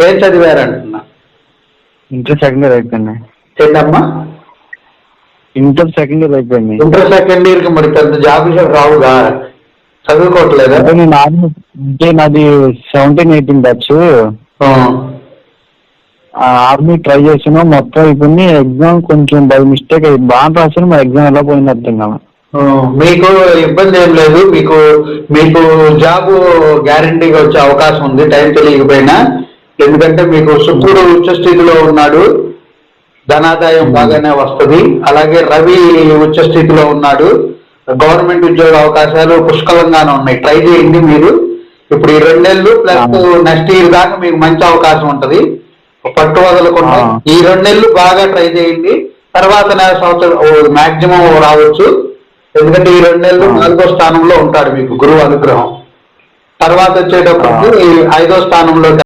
ఏం చదివారంటున్నా? Inter second year అయిపోయింది. ఏంటమ్మా? ఇంటర్ సెకండ్ ఇయర్ అయిపోయింది. ఇంటర్ సెకండ్ ఇయర్కి మరి పెద్ద జాబులు రావుగా, చదువుకోవట్లేదా? అంటే నాది 17-18 బ్యాచ్. ఆర్మీ ట్రై చేసాను, మొత్తం అయిపోయింది. ఎగ్జామ్ కొంచెం బై మిస్టేక్ అయ్యి బాగా రాసాను, మా ఎగ్జామ్ ఎలా పోయింది అర్థం కాదు. మీకు ఇబ్బంది ఏం లేదు, మీకు మీకు జాబ్ గ్యారంటీగా వచ్చే అవకాశం ఉంది టైం తెలియకపోయినా. ఎందుకంటే మీకు శుక్రుడు ఉచ్చ స్థితిలో ఉన్నాడు, ధనాదాయం బాగానే వస్తుంది. అలాగే రవి ఉచ్చ స్థితిలో ఉన్నాడు, గవర్నమెంట్ ఉద్యోగ అవకాశాలు పుష్కలంగానే ఉన్నాయి. ట్రై చేయండి మీరు. ఇప్పుడు ఈ 2 నెలలు ప్లస్ నెక్స్ట్ ఇయర్ దాకా మీకు మంచి అవకాశం ఉంటుంది. పట్టు వదలకుండా ఈ 2 నెలలు బాగా ట్రై చేయండి. తర్వాత సంవత్సరం మాక్సిమం రావచ్చు. ఎందుకంటే ఈ 2 నెలలు 4వ స్థానంలో ఉంటాడు మీకు గురువు అనుగ్రహం. తర్వాత వచ్చేటప్పుడు 5వ స్థానంలో